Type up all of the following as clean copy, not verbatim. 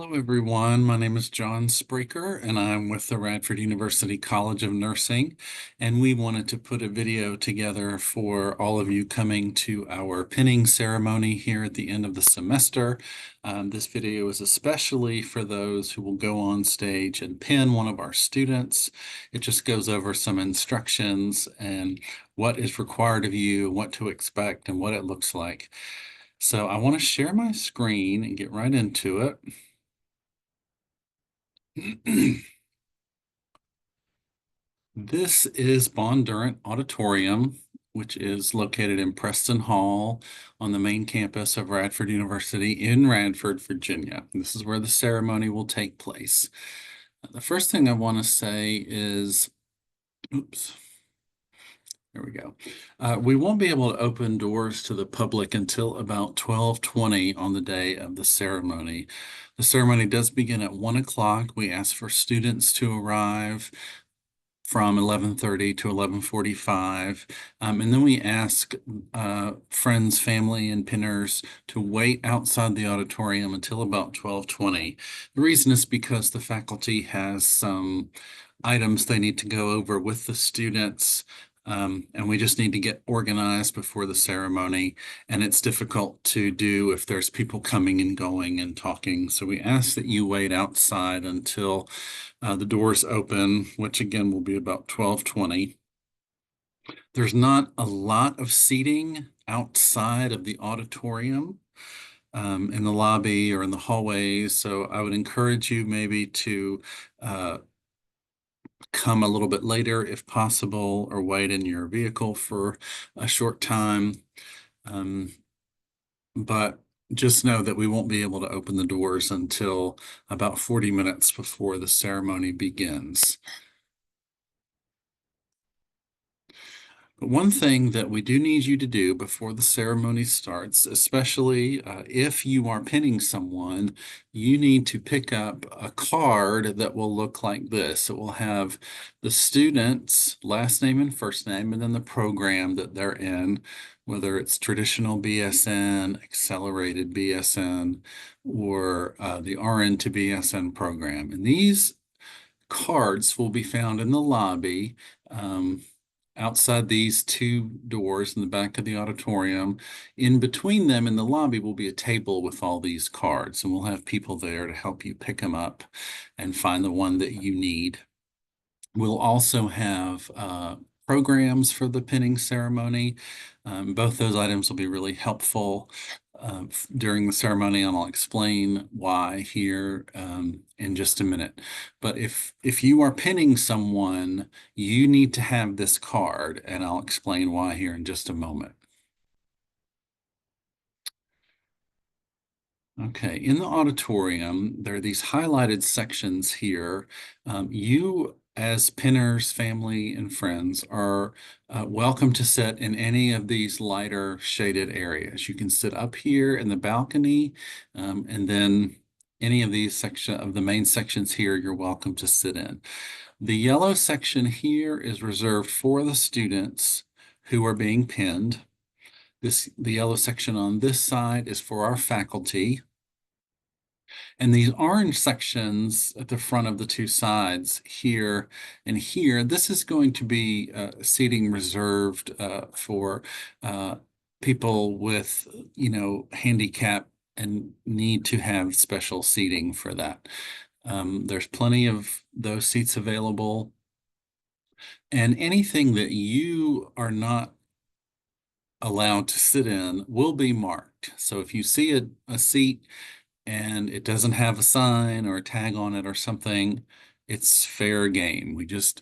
Hello, everyone. My name is John Spraker, and I'm with the Radford University College of Nursing. And we wanted to put a video together for all of you coming to our pinning ceremony here at the end of the semester. This video is especially for those who will go on stage and pin one of our students. It just goes over some instructions and what is required of you, what to expect, and what it looks like. So I want to share my screen and get right into it. This is Bondurant Auditorium, which is located in Preston Hall on the main campus of Radford University in Radford, Virginia. This is where the ceremony will take place. The first thing I want to say is, oops, there we go. We won't be able to open doors to the public until about 12:20 on the day of the ceremony. The ceremony does begin at 1 o'clock. We ask for students to arrive from 11:30 to 11:45. And then we ask friends, family, and pinners to wait outside the auditorium until about 12:20. The reason is because the faculty has some items they need to go over with the students. And we just need to get organized before the ceremony, and it's difficult to do if there's people coming and going and talking. So we ask that you wait outside until the doors open, which again will be about 12:20. There's not a lot of seating outside of the auditorium in the lobby or in the hallways, so I would encourage you maybe to come a little bit later if possible, or wait in your vehicle for a short time. But just know that we won't be able to open the doors until about 40 minutes before the ceremony begins. But one thing that we do need you to do before the ceremony starts, especially if you are pinning someone, you need to pick up a card that will look like this. It will have the student's last name and first name, and then the program that they're in, whether it's traditional BSN, accelerated BSN, or the RN to BSN program. And these cards will be found in the lobby. Outside these two doors in the back of the auditorium. In between them in the lobby will be a table with all these cards, and we'll have people there to help you pick them up and find the one that you need. We'll also have programs for the pinning ceremony. Both those items will be really helpful during the ceremony, and I'll explain why here in just a minute. But if you are pinning someone, you need to have this card, and I'll explain why here in just a moment. Okay, in the auditorium, there are these highlighted sections here. You, as pinners, family, and friends, are welcome to sit in any of these lighter shaded areas. You can sit up here in the balcony, and then any of these of the main sections here, you're welcome to sit in. The yellow section here is reserved for the students who are being pinned. The yellow section on this side is for our faculty. And these orange sections at the front of the two sides here and here, this is going to be seating reserved for people with, handicap and need to have special seating for that. There's plenty of those seats available. And anything that you are not allowed to sit in will be marked. So if you see a seat and it doesn't have a sign or a tag on it or something, it's fair game. We just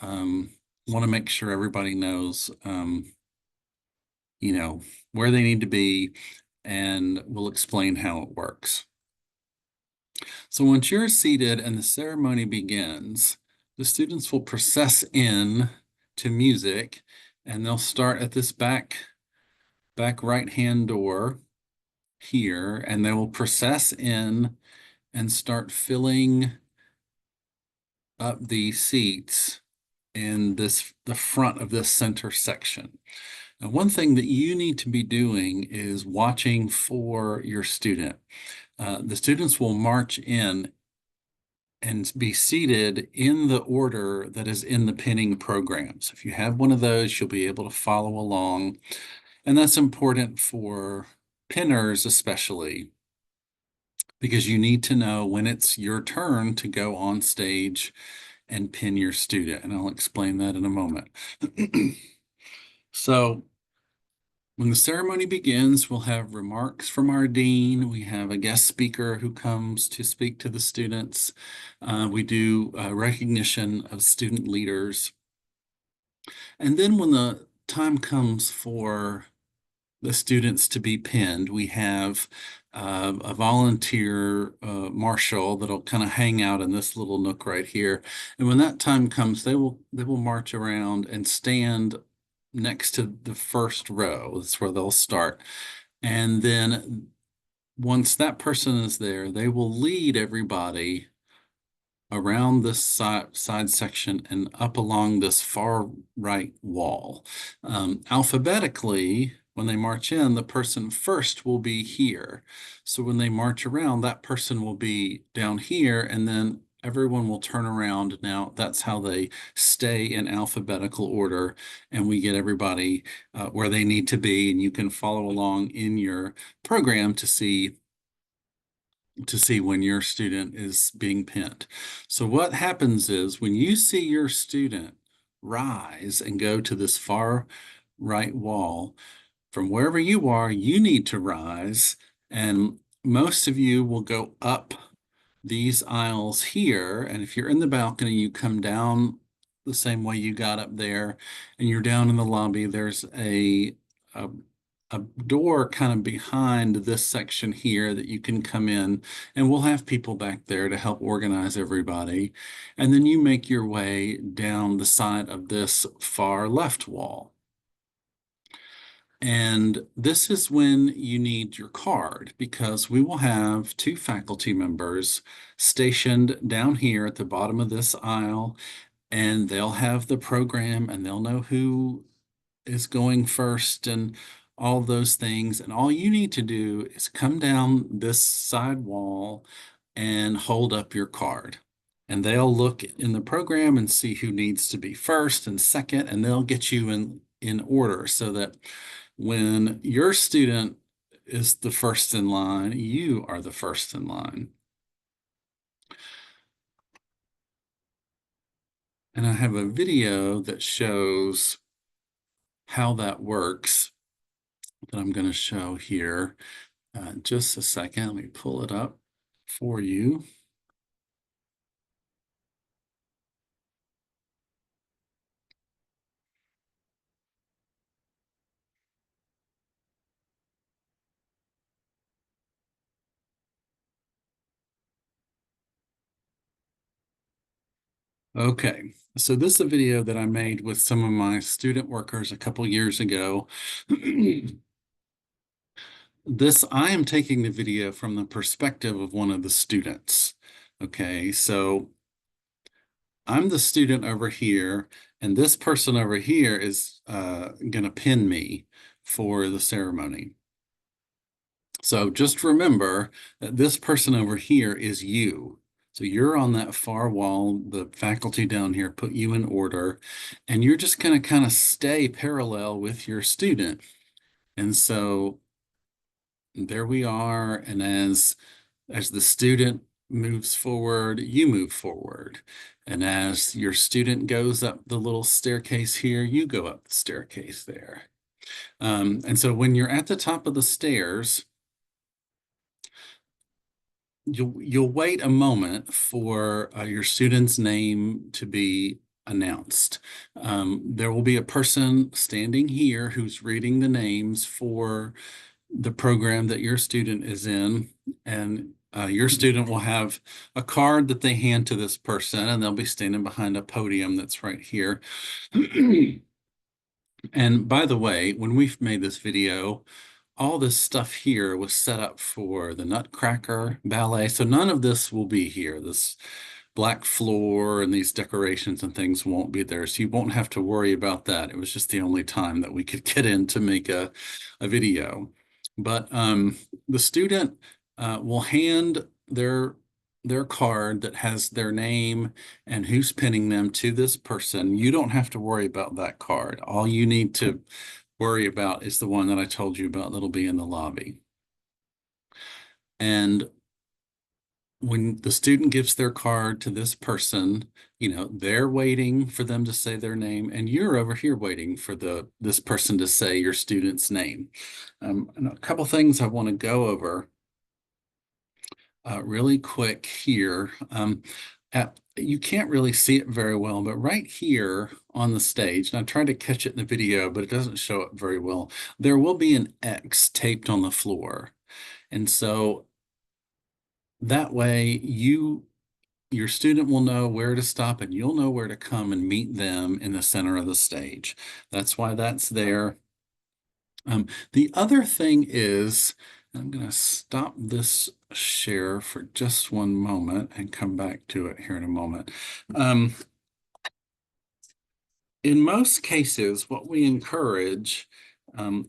want to make sure everybody knows, where they need to be, and we'll explain how it works. So once you're seated and the ceremony begins, the students will process in to music, and they'll start at this back right-hand door here, and they will process in and start filling up the seats in the front of this center section. Now, one thing that you need to be doing is watching for your student. The students will march in and be seated in the order that is in the pinning program. So if you have one of those, you'll be able to follow along. And that's important for pinners especially, because you need to know when it's your turn to go on stage and pin your student. And I'll explain that in a moment. So when the ceremony begins, we'll have remarks from our dean. We have a guest speaker who comes to speak to the students. We do recognition of student leaders. And then when the time comes for the students to be pinned, we have a volunteer marshal that'll kind of hang out in this little nook right here. And when that time comes, they will march around and stand next to the first row. That's where they'll start. And then once that person is there, they will lead everybody around this side section and up along this far right wall. Alphabetically, when they march in, the person first will be here. So when they march around, that person will be down here, and then everyone will turn around. Now, that's how they stay in alphabetical order, and we get everybody where they need to be, and you can follow along in your program to see when your student is being pinned. So what happens is when you see your student rise and go to this far right wall, from wherever you are, you need to rise, and most of you will go up these aisles here. And if you're in the balcony, you come down the same way you got up there, and you're down in the lobby. There's a, a door kind of behind this section here that you can come in, and we'll have people back there to help organize everybody. And then you make your way down the side of this far left wall. And this is when you need your card, because we will have two faculty members stationed down here at the bottom of this aisle, and they'll have the program and they'll know who is going first and all those things. And all you need to do is come down this side wall and hold up your card. And they'll look in the program and see who needs to be first and second, and they'll get you in order so that when your student is the first in line, you are the first in line. And I have a video that shows how that works that I'm going to show here. Just a second, let me pull it up for you. Okay, so this is a video that I made with some of my student workers a couple years ago. I am taking the video from the perspective of one of the students. Okay, so I'm the student over here, and this person over here is going to pin me for the ceremony. So just remember that this person over here is you. So you're on that far wall. The faculty down here put you in order, and you're just going to kind of stay parallel with your student. And so there we are. And as the student moves forward, you move forward. And as your student goes up the little staircase here, you go up the staircase there. And so when you're at the top of the stairs, you'll wait a moment for your student's name to be announced. There will be a person standing here who's reading the names for the program that your student is in, and your student will have a card that they hand to this person, and they'll be standing behind a podium that's right here. And by the way, when we've made this video, all this stuff here was set up for the Nutcracker Ballet. So none of this will be here. This black floor and these decorations and things won't be there. So you won't have to worry about that. It was just the only time that we could get in to make a video. But the student will hand their card that has their name and who's pinning them to this person. You don't have to worry about that card. All you need to worry about is the one that I told you about that'll be in the lobby. And when the student gives their card to this person, they're waiting for them to say their name, and you're over here waiting for this person to say your student's name. And a couple things I want to go over really quick here. You can't really see it very well, but right here on the stage, and I tried to catch it in the video, but it doesn't show it very well. There will be an X taped on the floor. And so that way your student will know where to stop and you'll know where to come and meet them in the center of the stage. That's why that's there. The other thing is, I'm going to stop this share for just one moment and come back to it here in a moment. In most cases, what we encourage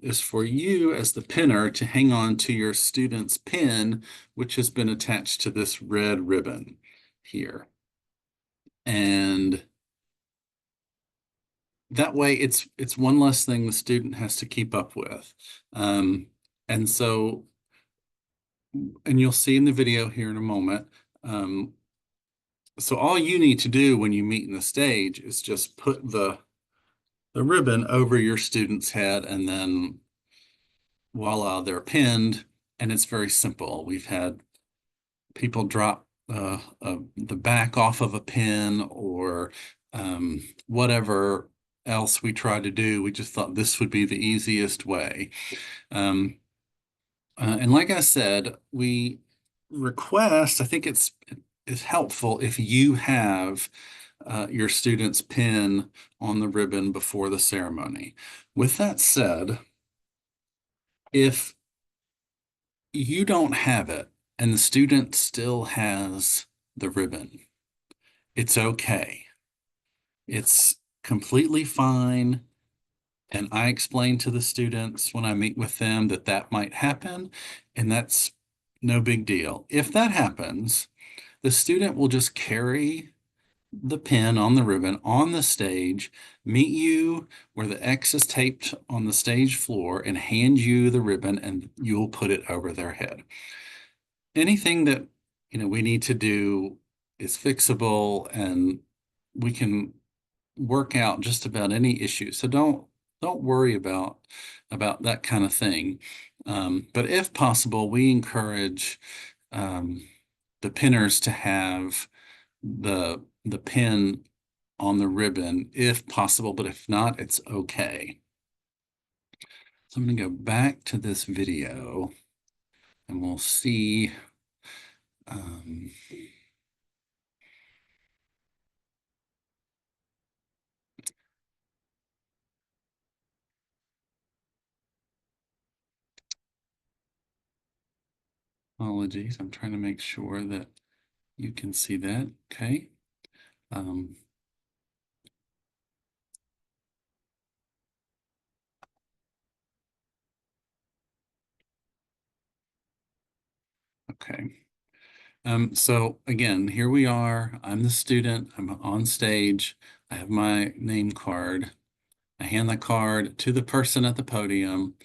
is for you as the pinner to hang on to your student's pin, which has been attached to this red ribbon here. And that way it's one less thing the student has to keep up with. And you'll see in the video here in a moment. So all you need to do when you meet in the stage is just put the ribbon over your student's head, and then voila, they're pinned. And it's very simple. We've had people drop the back off of a pin or whatever else we try to do. We just thought this would be the easiest way. And like I said, we request, I think it's helpful if you have your student's pin on the ribbon before the ceremony. With that said, if you don't have it and the student still has the ribbon, it's okay. It's completely fine. And I explain to the students when I meet with them that that might happen, and that's no big deal. If that happens, the student will just carry the pin on the ribbon on the stage, meet you where the X is taped on the stage floor, and hand you the ribbon, and you'll put it over their head. Anything that we need to do is fixable, and we can work out just about any issue. So don't worry about that kind of thing. But if possible, we encourage the pinners to have the pin on the ribbon if possible, but if not, it's okay. So I'm going to go back to this video and we'll see. Apologies, I'm trying to make sure that you can see that. Okay. Okay. So again, here we are. I'm the student. I'm on stage. I have my name card. I hand the card to the person at the podium,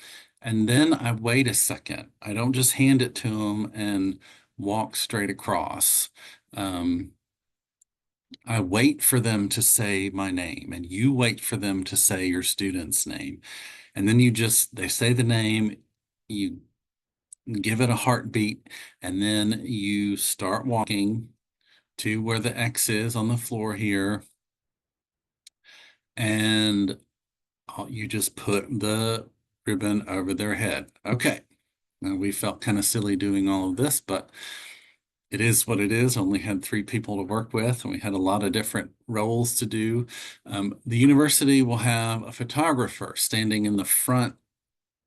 and then I wait a second. I don't just hand it to them and walk straight across. I wait for them to say my name, and you wait for them to say your student's name. And then they say the name, you give it a heartbeat, and then you start walking to where the X is on the floor here. And you just put the ribbon over their head. Okay. Now we felt kind of silly doing all of this, but it is what it is. Only had 3 people to work with, and we had a lot of different roles to do. The university will have a photographer standing in the front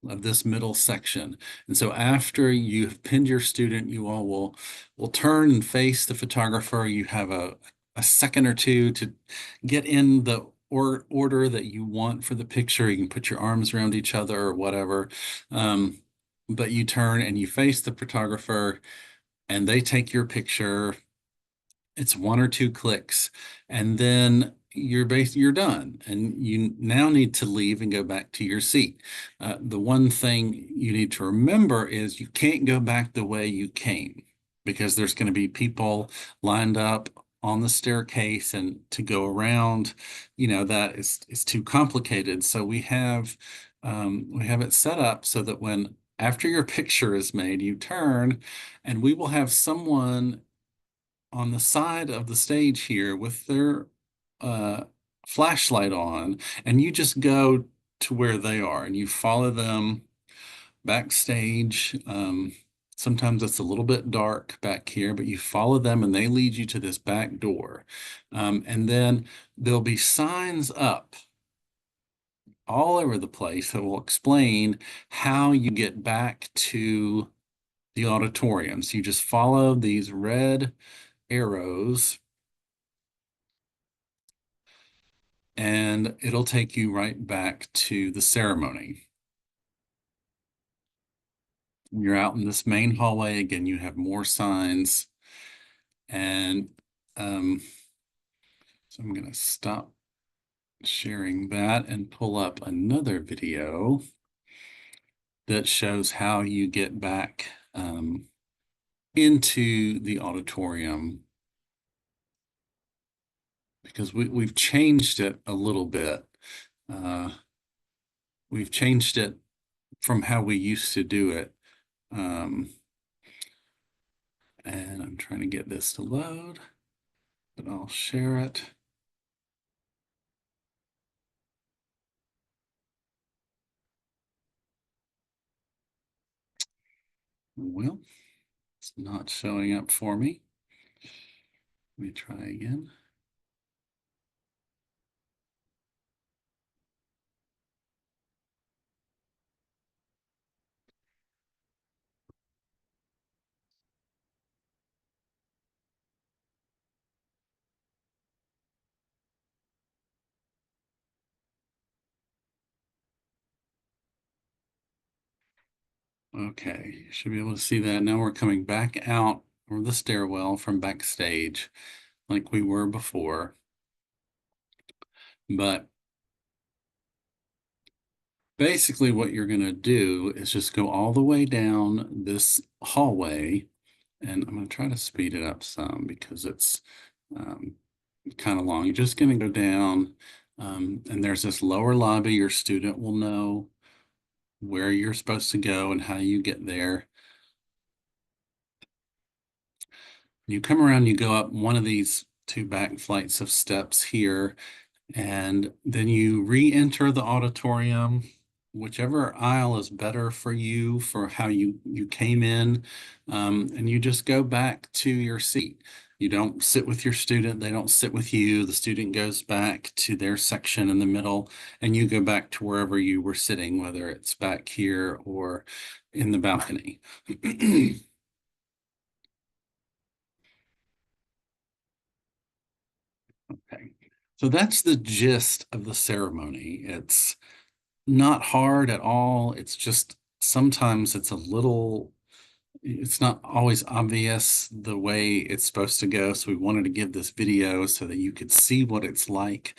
of this middle section. And so after you've pinned your student, you all will turn and face the photographer. You have a second or two to get in the order that you want for the picture. You can put your arms around each other or whatever. but you turn and you face the photographer and they take your picture. It's one or two clicks, and then you're done, and you now need to leave and go back to your seat. The one thing you need to remember is you can't go back the way you came because there's going to be people lined up on the staircase, and to go around, that is too complicated. So we have it set up so that when after your picture is made, you turn, and we will have someone on the side of the stage here with their uh, flashlight on, and you just go to where they are and you follow them backstage. Sometimes it's a little bit dark back here, but you follow them and they lead you to this back door. And then there'll be signs up all over the place that will explain how you get back to the auditorium. So you just follow these red arrows and it'll take you right back to the ceremony. You're out in this main hallway. Again, you have more signs. And so I'm going to stop sharing that and pull up another video that shows how you get back into the auditorium, because we've changed it a little bit. We've changed it from how we used to do it. And I'm trying to get this to load, but I'll share it. Well, it's not showing up for me. Let me try again. Okay, should be able to see that. Now we're coming back out of the stairwell from backstage like we were before. But basically what you're going to do is just go all the way down this hallway, and I'm going to try to speed it up some because it's kind of long. You're just going to go down, and there's this lower lobby. Your student will know where you're supposed to go and how you get there. You come around, you go up one of these two back flights of steps here, and then you re-enter the auditorium, whichever aisle is better for you for how you came in, and you just go back to your seat. You don't sit with your student, they don't sit with you. The student goes back to their section in the middle, and you go back to wherever you were sitting, whether it's back here or in the balcony. Okay, so that's the gist of the ceremony. It's not hard at all. It's just sometimes it's not always obvious the way it's supposed to go. So we wanted to give this video so that you could see what it's like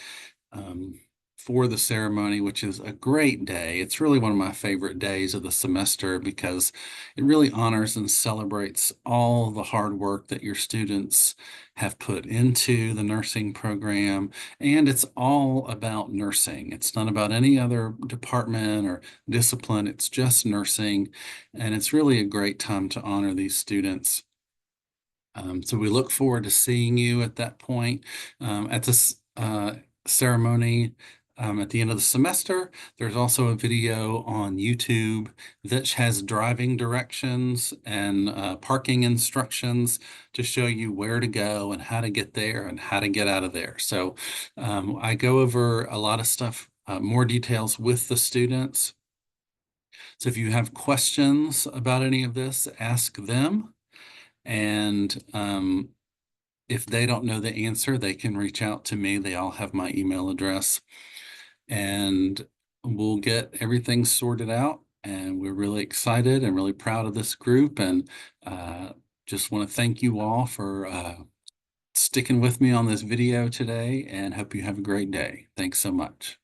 um, for the ceremony, which is a great day. It's really one of my favorite days of the semester because it really honors and celebrates all the hard work that your students have put into the nursing program. And it's all about nursing. It's not about any other department or discipline. It's just nursing. And it's really a great time to honor these students. So we look forward to seeing you at that point. At this ceremony at the end of the semester, there's also a video on YouTube that has driving directions and parking instructions to show you where to go and how to get there and how to get out of there. So I go over a lot of stuff, more details with the students. So if you have questions about any of this, ask them. And if they don't know the answer, they can reach out to me. They all have my email address, and we'll get everything sorted out And we're really excited and really proud of this group. And just want to thank you all for sticking with me on this video today, and hope you have a great day. Thanks so much.